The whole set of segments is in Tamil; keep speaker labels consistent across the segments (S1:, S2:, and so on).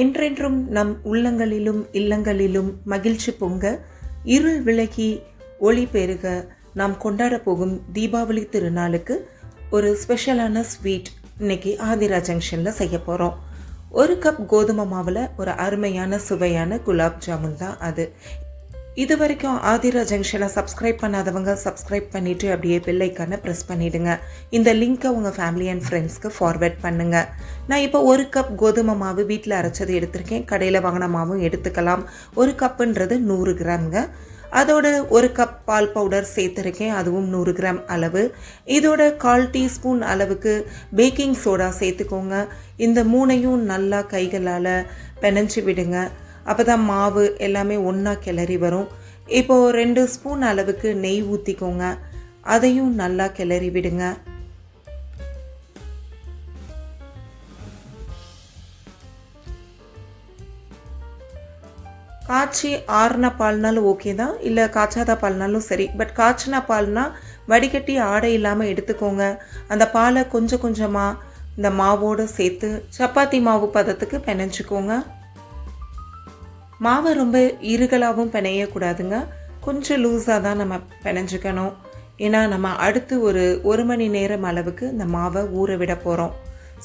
S1: என்றென்றும் நம் உள்ளங்களிலும் இல்லங்களிலும் மகிழ்ச்சி பொங்க, இருள் விலகி ஒளி பெருக நாம் கொண்டாட போகும் தீபாவளி திருநாளுக்கு ஒரு ஸ்பெஷலான ஸ்வீட் இன்னைக்கு ஆதிரா ஜங்ஷனில் செய்ய போகிறோம். ஒரு கப் கோதுமை மாவில் ஒரு அருமையான சுவையான குலாப் ஜாமுன் தான் அது. இது வரைக்கும் ஆதிரா ஜங்ஷனை சப்ஸ்கிரைப் பண்ணாதவங்க சப்ஸ்கிரைப் பண்ணிவிட்டு அப்படியே பெல் ஐக்கானை ப்ரெஸ் பண்ணிவிடுங்க. இந்த லிங்க்கை உங்கள் ஃபேமிலி அண்ட் ஃப்ரெண்ட்ஸ்க்கு ஃபார்வேர்ட் பண்ணுங்கள். நான் இப்போ ஒரு கப் கோதுமை மாவு வீட்டில் அரைச்சது எடுத்திருக்கேன். கடையில் வாங்கின மாவும் எடுத்துக்கலாம். ஒரு கப்புன்றது 100 கிராம்ங்க. அதோட ஒரு கப் பால் பவுடர் சேர்த்துருக்கேன், அதுவும் 100 கிராம் அளவு. இதோட 1/4 டீஸ்பூன் அளவுக்கு பேக்கிங் சோடா சேர்த்துக்கோங்க. இந்த மூணையும் நல்லா கைகளால் பிணைஞ்சி விடுங்க. அப்போ தான் மாவு எல்லாமே ஒன்றா கிளறி வரும். இப்போது 2 ஸ்பூன் அளவுக்கு நெய் ஊற்றிக்கோங்க. அதையும் நல்லா கிளறி விடுங்க. காய்ச்சி ஆறின பால்னாலும் ஓகே தான், இல்லை காய்ச்சாத பால்னாலும் சரி. பட் காய்ச்சின பால்னால் வடிகட்டி ஆடை இல்லாமல் எடுத்துக்கோங்க. அந்த பாலை கொஞ்சம் கொஞ்சமாக இந்த மாவோடு சேர்த்து சப்பாத்தி மாவு பதத்துக்கு பிணைஞ்சிக்கோங்க. மாவை ரொம்ப இறுகலாகவும் பிணையக்கூடாதுங்க, கொஞ்சம் லூஸாக தான் நம்ம பிணைஞ்சிக்கணும். ஏன்னா நம்ம அடுத்து ஒரு மணி நேரம் அளவுக்கு இந்த மாவை ஊற விட போகிறோம்.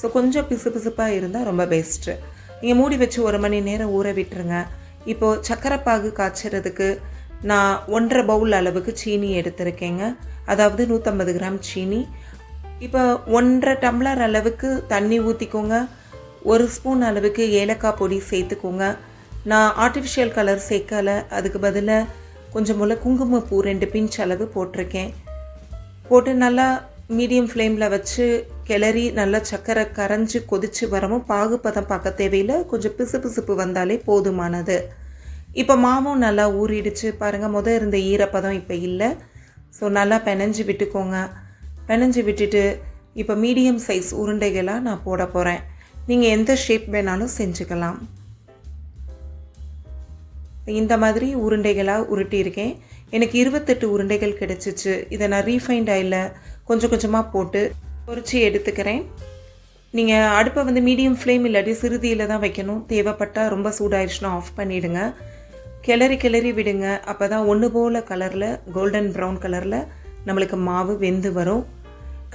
S1: ஸோ கொஞ்சம் பிசு பிசுப்பாக இருந்தால் ரொம்ப பெஸ்ட்டு. நீங்கள் மூடி வச்சு 1 மணி நேரம் ஊற விட்டுருங்க. இப்போது சக்கரைப்பாகு காய்ச்சறதுக்கு நான் 1.5 பவுல் அளவுக்கு சீனி எடுத்திருக்கேங்க. அதாவது 150 கிராம் சீனி. இப்போ 1.5 டம்ளர் அளவுக்கு தண்ணி ஊற்றிக்கோங்க. 1 ஸ்பூன் அளவுக்கு ஏலக்காய் பொடி சேர்த்துக்கோங்க. நான் ஆர்டிஃபிஷியல் கலர் சேர்க்கலை, அதுக்கு பதிலாக கொஞ்சம் போல் குங்குமப்பூ 2 பிஞ்ச் அளவு போட்டிருக்கேன். போட்டு நல்லா மீடியம் ஃப்ளேமில் வச்சு கிளறி நல்லா சக்கரை கரைஞ்சி கொதித்து வரவும் பாகுப்பதம் பார்க்க தேவையில்லை, கொஞ்சம் பிசு பிசுப்பு வந்தாலே போதுமானது. இப்போ மாவும் நல்லா ஊறிடுச்சு பாருங்கள். இருந்த ஈரப்பதம் இப்போ இல்லை. ஸோ நல்லா பிணைஞ்சி விட்டுக்கோங்க. பிணைஞ்சி விட்டுட்டு இப்போ மீடியம் சைஸ் உருண்டைகளாக நான் போட போகிறேன். நீங்கள் எந்த ஷேப் வேணாலும் செஞ்சுக்கலாம். இந்த மாதிரி உருண்டைகளாக உருட்டியிருக்கேன். எனக்கு 28 உருண்டைகள் கிடச்சிச்சு. இதை நான் ரீஃபைண்ட் ஆயிலில் கொஞ்சம் கொஞ்சமாக போட்டு பொரிச்சு எடுத்துக்கிறேன். நீங்கள் அடுப்பை மீடியம் ஃப்ளேம் இல்லாட்டி சிறுதியில் தான் வைக்கணும். தேவைப்பட்டால் ரொம்ப சூடாயிடுச்சுன்னா ஆஃப் பண்ணிவிடுங்க. கிளறி விடுங்க. அப்போ தான் ஒன்று போல் கலரில் கோல்டன் ப்ரௌன் கலரில் நம்மளுக்கு மாவு வெந்து வரும்.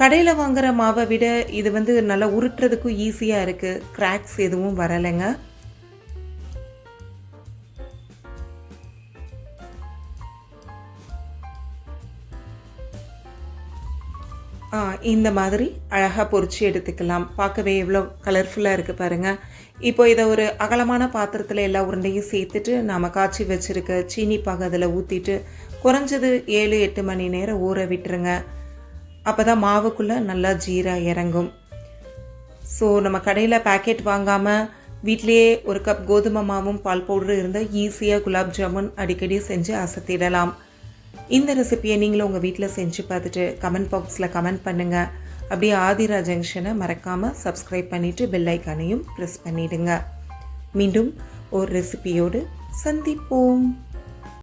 S1: கடையில் வாங்குகிற மாவை விட இது நல்லா உருட்டுறதுக்கும் ஈஸியாக இருக்குது. கிராக்ஸ் எதுவும் வரலைங்க. இந்த மாதிரி அழகாக பொரிச்சு எடுத்துக்கலாம். பார்க்கவே எவ்வளோ கலர்ஃபுல்லாக இருக்குது பாருங்கள். இப்போ இதை ஒரு அகலமான பாத்திரத்தில் எல்லா உருண்டையும் சேர்த்துட்டு நாம் காய்ச்சி வச்சுருக்க சீனி பாகு அதில் ஊற்றிட்டு குறைஞ்சது 7-8 மணி நேரம் ஊற விட்டுருங்க. அப்போ தான் மாவுக்குள்ளே நல்லா ஜீரா இறங்கும். ஸோ நம்ம கடையில் பேக்கெட் வாங்காமல் வீட்லேயே ஒரு கப் கோதுமை மாவும் பால் பவுடரும் இருந்தால் ஈஸியாக குலாப் ஜாமுன் அடிக்கடி செஞ்சு அசத்திடலாம். இந்த ரெசிபியை நீங்களும் உங்கள் வீட்டில் செஞ்சு பார்த்துட்டு கமெண்ட் பாக்ஸில் கமெண்ட் பண்ணுங்கள். அப்படியே ஆதிரா ஜங்ஷனை மறக்காமல் சப்ஸ்கிரைப் பண்ணிவிட்டு பெல் ஐக்கானையும் ப்ரெஸ் பண்ணிவிடுங்க. மீண்டும் ஒரு ரெசிபியோடு சந்திப்போம்.